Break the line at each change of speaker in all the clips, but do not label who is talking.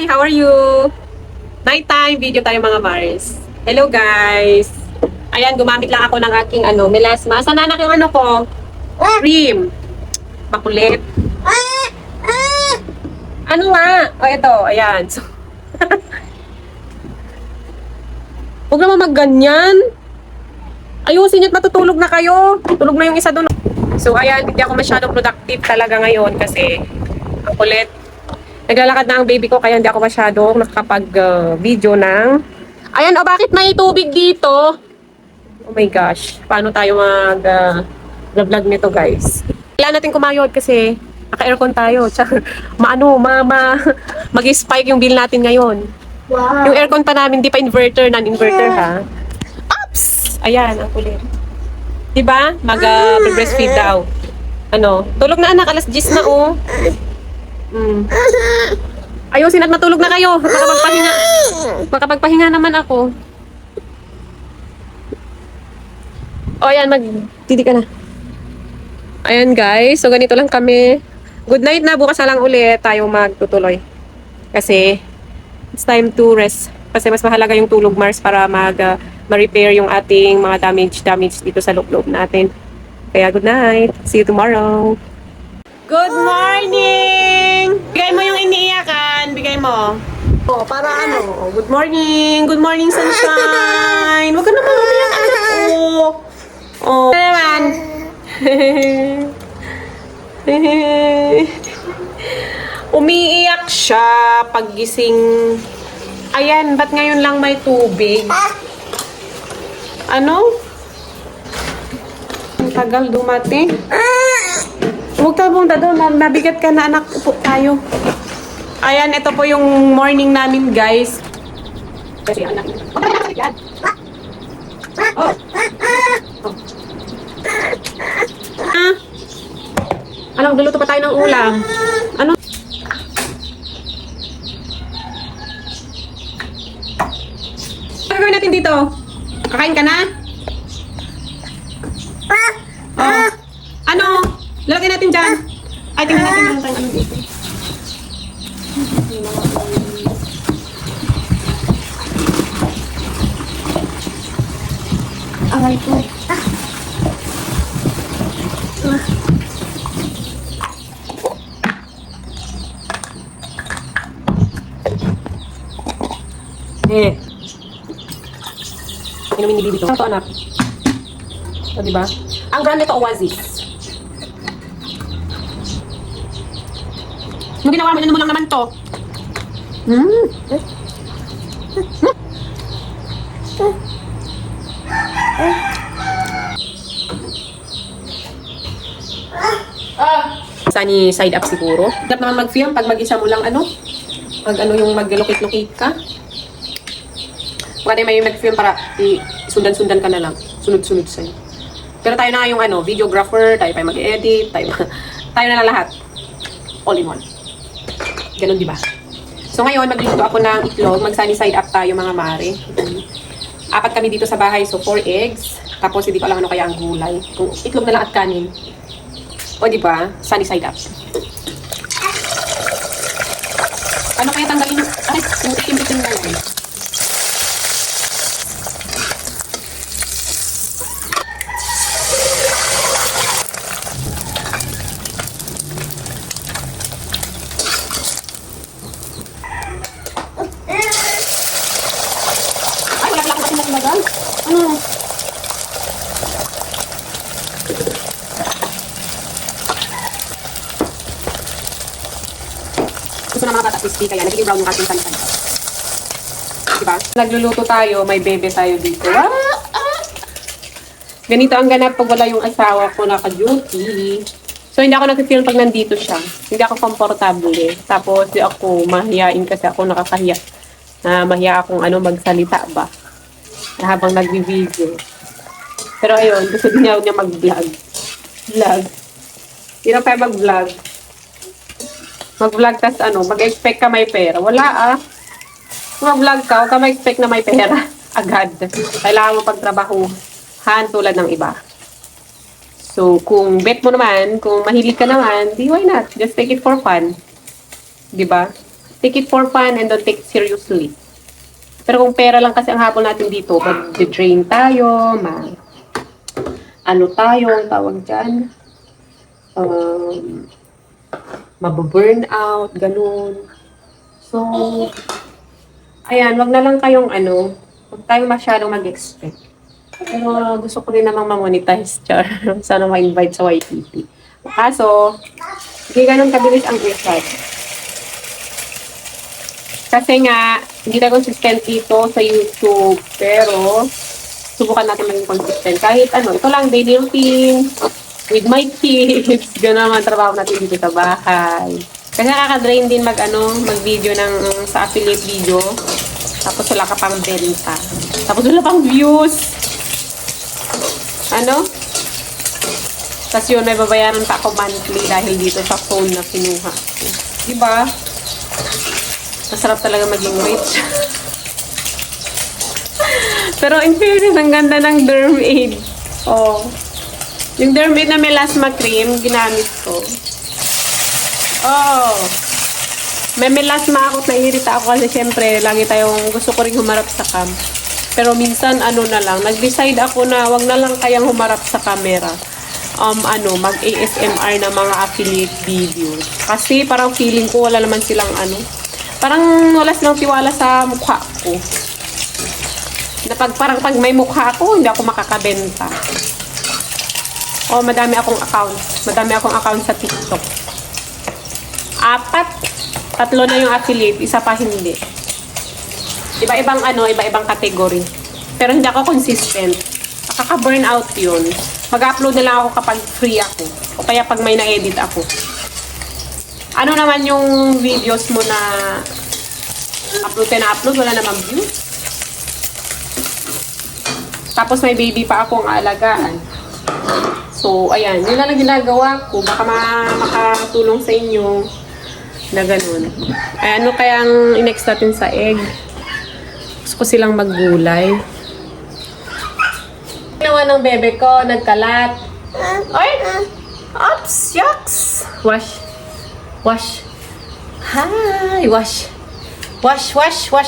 Hi! How are you? Nighttime video tayo mga Mars. Hello guys! Ayan, gumamit lang ako ng aking melasma. Saan na yung ko? Cream. Makulit. Ano nga? O ito, ayan. So, huwag naman magganyan. Ayusin at matutulog na kayo. Tulog na yung isa doon. So ayan, hindi ako masyadong productive talaga ngayon kasi ang kulit. Naglalakad na ang baby ko kaya hindi ako masyadong nakakapag-video ng... Ayan, bakit may tubig dito? Oh my gosh, paano tayo mag-vlog nito guys? Kailangan natin kumayod kasi naka-aircon tayo. Mag-spike yung bill natin ngayon. Wow. Yung aircon pa namin, di pa inverter, non-inverter ha. Oops! Ayan, ang kulit. Diba? Mag-breastfeed daw. Tulog na anak, alas 10 na oh. Ayusin at matulog na kayo. Makapagpahinga naman ako. O ayan, magtiti ka na. Ayan guys, so ganito lang kami. Good night na, bukas na lang ulit tayo magtutuloy. Kasi it's time to rest. Kasi mas mahalaga yung tulog Mars para ma-repair yung ating mga damage dito sa loob natin. Kaya good night. See you tomorrow. Good morning! Bigay mo yung iniiyakan. Bigay mo. Oh, para good morning. Good morning, sunshine. Huwag ka naman umiyak, anak ko. Oh, naman. Umiiyak siya paggising. Ayan, ba't ngayon lang may tubig? Ang tagal dumating. Huwag tayo punta doon. Mabigat ka na anak. Upo tayo. Ayan, ito po yung morning namin guys. Kasi anak. Oh. Anong luluto pa tayo ng ulam? Ano gagawin natin dito? Kakain ka na? Oh. Lalagay natin dyan. Ay, tingnan natin yung tayo dito. Aray ko. Inumin ni Bibi to. Ano to anak? O diba? Ang brand nito Oasis. Nung ginawa mo, mo lang naman to. Sunny side up siguro. Dapat naman mag-film pag mag-isa mo lang yung mag-locate-locate ka. Huwag tayo may mag-film para sundan-sundan ka na lang. Sunod-sunod sa'yo. Pero tayo na yung videographer, tayo pa mag-edit, tayo na lahat. All in one. Ganun, di ba? So ngayon, magluluto ako ng itlog. Mag-sunny side up tayo mga mare. 4 kami dito sa bahay, so 4 eggs. Tapos hindi ko alam ano kaya ang gulay. Kung itlog na lang at kanin. O di ba? Sunny side up. Ano kaya tanggalin? Ay, yung itim-itim na yun. Gusto ng mga bata crispy kaya nagiging brown yung ating pantan. Diba? Nagluluto tayo, may bebe tayo dito. Ganito ang ganap pag wala yung asawa ko naka-duty. So hindi ako nag-film pag nandito siya. Hindi ako komportable. Tapos di ako mahiyain kasi ako nakakahiya. Mahiya akong magsalita ba. Habang nag-video. Pero ayun, gusto din niya mag-vlog. Hindi na kaya mag-vlog. Mag-vlog tas mag-expect ka may pera. Wala mag-vlog ka, huwag ka ma-expect na may pera. Agad. Kailangan mo pagtrabahuhan tulad ng iba. So, kung bet mo naman, kung mahilig ka naman, di why not? Just take it for fun. Diba? take it for fun and don't take it seriously. Pero kung pera lang kasi ang habol natin dito, mag-drain tayo, ano tayo, ang tawag dyan, mababurn out, ganun. So, ayan, wag na lang kayong wag tayong masyadong mag-expect. Pero gusto ko rin namang ma-monetize, char. Sana ma-invite sa YTP. Kaso, hindi ganun kabilis ang usad. Kasi nga, hindi tayo consistent dito sa YouTube. Pero, subukan natin maging consistent. Kahit ito lang, daily routine, with my kids, gano'n naman trabaho natin dito sa bahay. Kasi nakaka-drain din mag-video sa affiliate video. Tapos wala ka pang benta. Tapos wala pang views. Tapos yun, may babayaran pa ako monthly dahil dito sa phone na kinuha ko. Diba? Masarap talaga maging rich. Pero in fairness, ang ganda ng Derm Aid. Oh. Yung Derm Aid na melasma cream, ginamit ko. Oh. May melasma ako, naiirita ako kasi syempre, lagi tayong gusto ko rin humarap sa cam. Pero minsan, nag-decide ako na wag na lang kayang humarap sa camera. Mag-ASMR na mga affiliate videos. Kasi parang feeling ko wala naman silang parang wala silang tiwala sa mukha ko. Na parang pag may mukha ako, hindi ako makakabenta. Madami akong accounts. Madami akong accounts sa TikTok. 4, 3 na yung affiliate, isa pa hindi. Iba-ibang category. Pero hindi ako consistent. Nakaka-burnout yun. Mag-upload na lang ako kapag free ako. O kaya pag may na-edit ako. Ano naman yung videos mo na upload, wala namang views? Tapos may baby pa akong aalagaan. So, ayan. Yun lang ginagawa ko. Baka makatulong sa inyo na ganun. Ay, kayang i-next natin sa egg? Gusto ko silang maggulay. Ginawa ng bebe ko, nagkalat. Ay! Oops! Yucks! Wash. Hi! Wash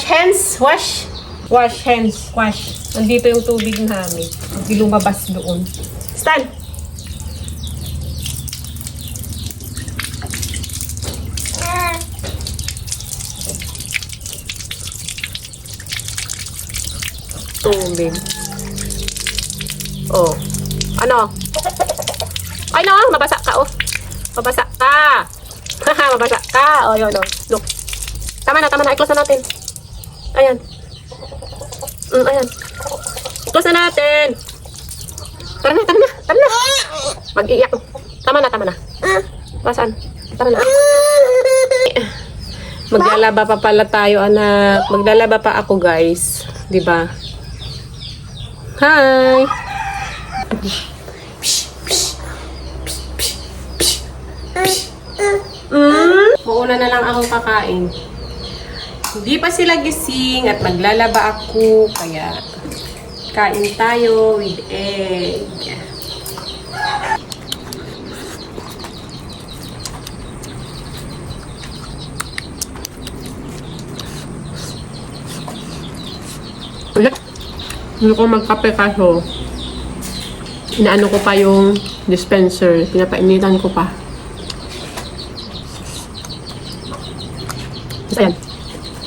hands! Wash hands! Nandito yung tubig namin. Hindi lumabas doon. Stand! Tubig. Oh. Ay, mabasa ka, oh. Mabasa ka. Mabasa ka. Oh, yun, oh. Look. Tama na. I-close na natin. Ayan. Ayan. I-close na natin. Tara na. Mag-iiyak. Tama na. Saan? Tara na. Maglalaba pa pala tayo, anak. Maglalaba pa ako, guys. Diba? Hi! Mauna na lang akong kakain. Hindi pa sila gising at maglalaba ako. Kaya, kain tayo with egg. Ulit. Hindi ko magkape kaso inaano ko pa yung dispenser. Pinapainitan ko pa. Tapos ayan.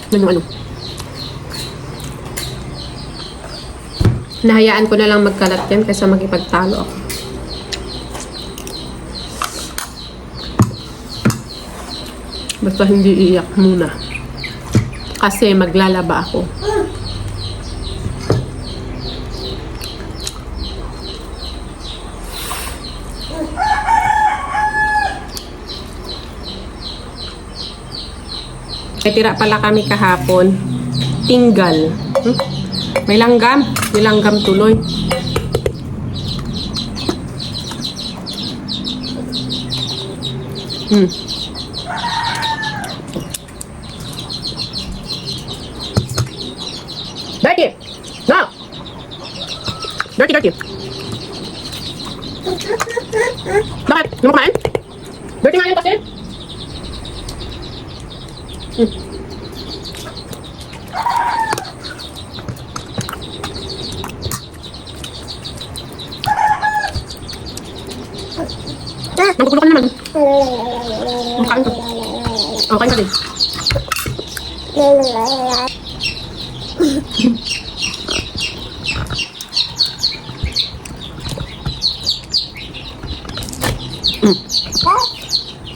Yan yung Nahayaan ko na lang magkalat yan kaysa magipagtalo ako. Basta hindi iiyak muna. Kasi maglalaba ako. May tira pala kami kahapon. Tinggal. May langgam. May langgam tuloy. Dirty! No! Dirty! Bakit? Hindi mo kumain? Dirty nga yun kasi. Nangkukulo ka naman. Makain ka. Oh, kain ka din.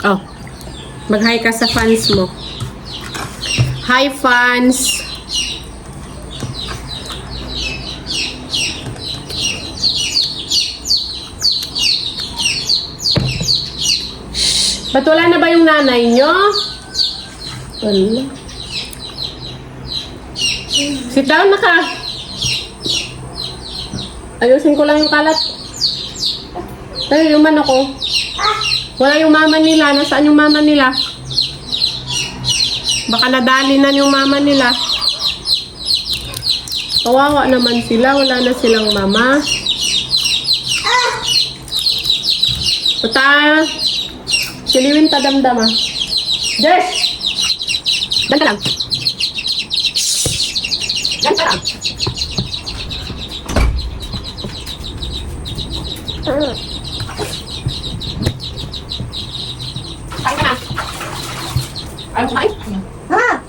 Oh. Mag-hi ka sa fans mo. Hi, fans! Ba't wala na ba yung nanay nyo? Wala. Sit down na ka. Ayusin ko lang yung kalat. Tayo, yung manok ko. Wala yung mama nila. Nasaan yung mama nila? Baka nadali na yung mama nila. Kawawa naman sila. Wala na silang mama. Puta. Siliwin ta damdama. Des! Dan ka lang. Dan ka lang. Kain ka na. Ayaw mo kain?
Ha?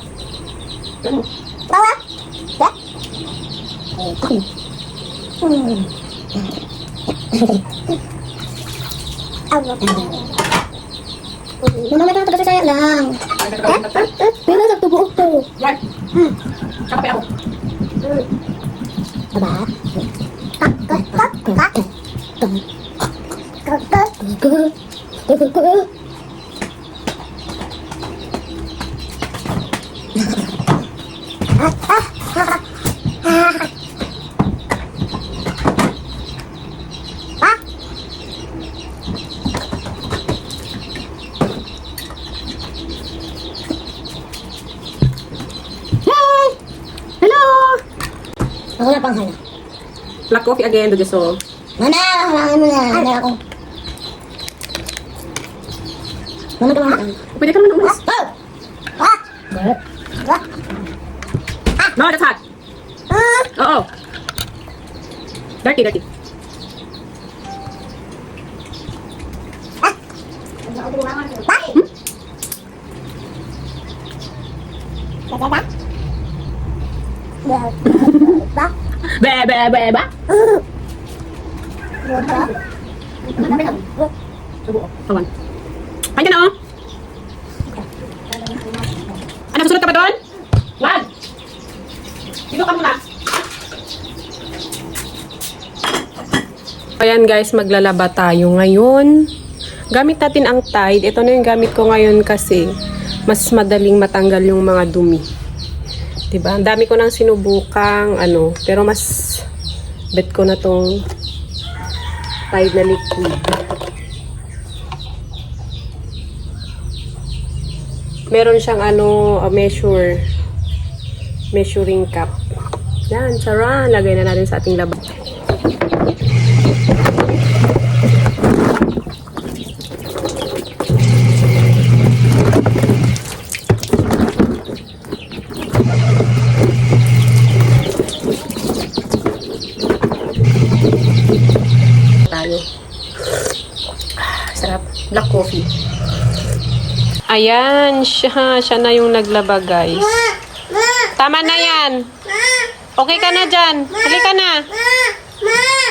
Ayaw mo.
Bawa? Ya? Mama, may tayo saya lang. Pero nagtubuok to.
Yan. Kape ako.
Aba? Ako na pang hala.
Black coffee again, do so.
Mama, halangan mo na. Ano ako? Mama, tumahan.
Pwede ka naman umalis.
Oh! Ah! Ah!
No, that's hot. Oo. Dirty, dirty. Be, be, be, ba? Kawan. Kain ka na, oh. Ano, susunod ka pa doon? Wag! Dito ka muna. Ayan guys, maglalaba tayo ngayon. Gamit natin ang Tide. Ito na yung gamit ko ngayon kasi mas madaling matanggal yung mga dumi. Diba? Ang dami ko nang sinubukang pero mas bet ko na tong Tide na liquid. Meron siyang measuring cup. Yan, tara, lagay na natin sa ating laba. Tayo. Sarap. Black coffee. Ayan, siya na yung naglaba, guys. Tama na yan. Okay ka na dyan. Halika na.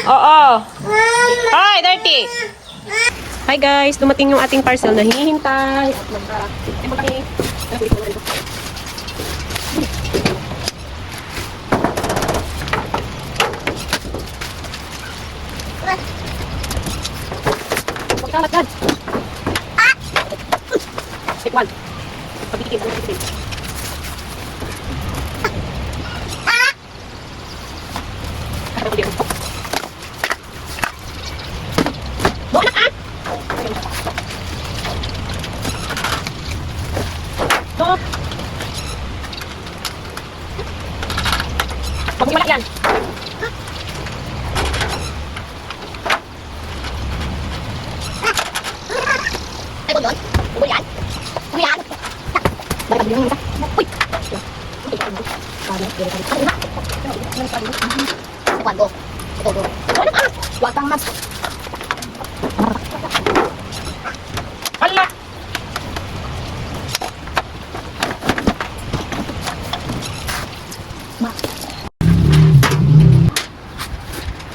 Oo. Hi, dirty. Hi guys, dumating yung ating parcel na hinihintay. Magkalat. Take one. Pagbikin mo ito. Mag-iwala yan. Ay, doon. Uwi yan. Uwi yan. Balik yung isa. Uy. Kuwan, go. Ito, go. Huwag kang mas.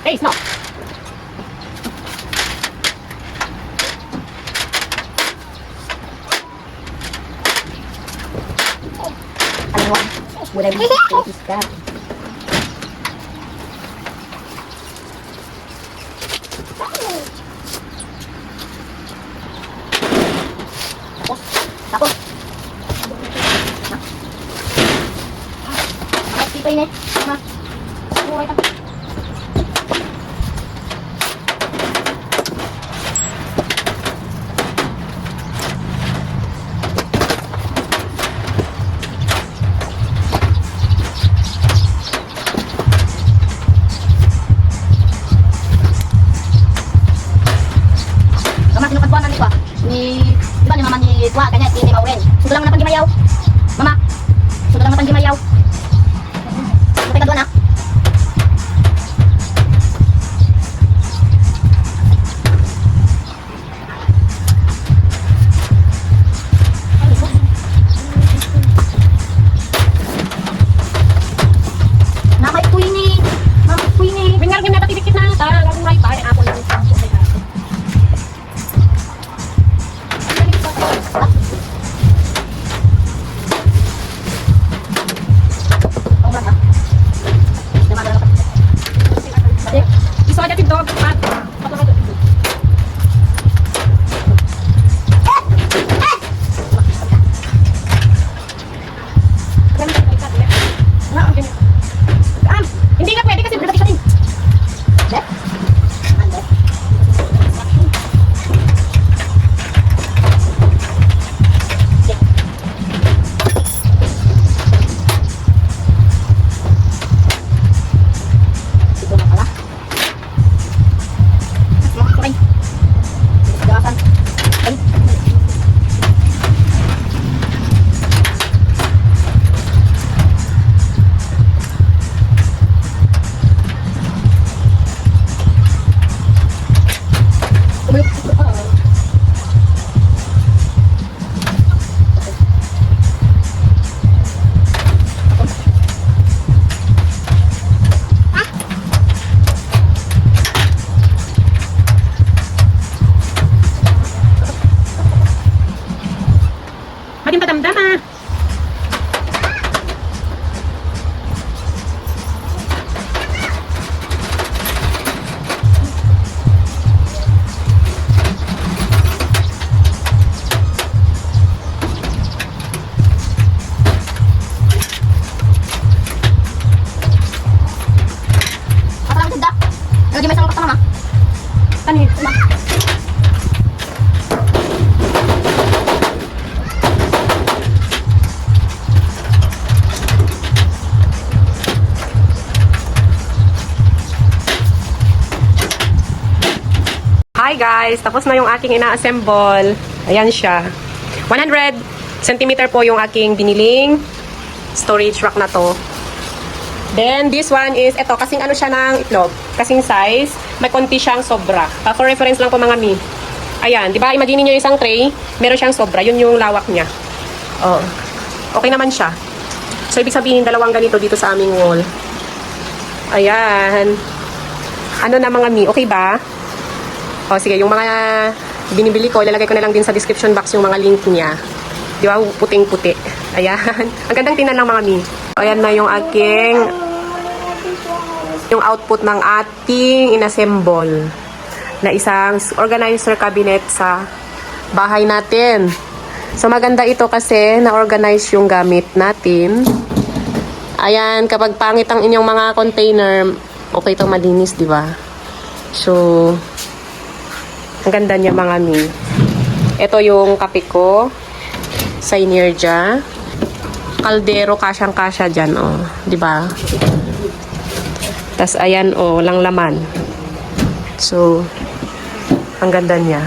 Hey, no.
Ano mo? Mulai mo. Iska. Tapos. Tapos. Tipay na. Tama. Buhay ka. Mama, kinukadbuan na ni Kwa. Di ba ni mama ni Kwa, kanya, ni Mauren. Sudo lang na pag-gimayaw. Mama, sudo lang na pag-gimayaw. Kapag kadbuan na. Namay kuy ni. Namay kuy ni.
Bingar game na patidikit na ta. Lagong may pa. Ako lang. Iso aja tindog. Pat. Hindi ka pwede kasi berarti siya din. Maging padamdam ah.
Apa lang sudah? Lagi may sarong kasama.
Tanit. Hi guys! Tapos na yung aking ina-assemble. Ayan siya. 100 cm po yung aking biniling storage rack na to. Then, this one is, eto, kasing ano siya ng itlog. Kasing size, may konti siyang sobra. For reference lang po mga mi. Ayan, di ba? Imagine niyo yung isang tray, meron siyang sobra. Yun yung lawak niya. Oh. Okay naman siya. So, ibig sabihin, dalawang ganito dito sa aming wall. Ayan. Ano na mga mi? Okay ba? O, sige, yung mga binibili ko, ilalagay ko na lang din sa description box yung mga link niya. Di ba? Puting-puti. Ayan. Ang gandang tingnan ng mga mi. Ayan na yung aking yung output ng ating inassemble na isang organizer cabinet sa bahay natin. So, maganda ito kasi na-organize yung gamit natin. Ayan, kapag pangit ang inyong mga container, okay itong malinis, di ba? So, ang ganda niya mga mi. Ito yung kape ko. Synergia. Kaldero, kasyang-kasya dyan, oh. Diba? Tas ayan, oh, walang laman. So, ang ganda niya.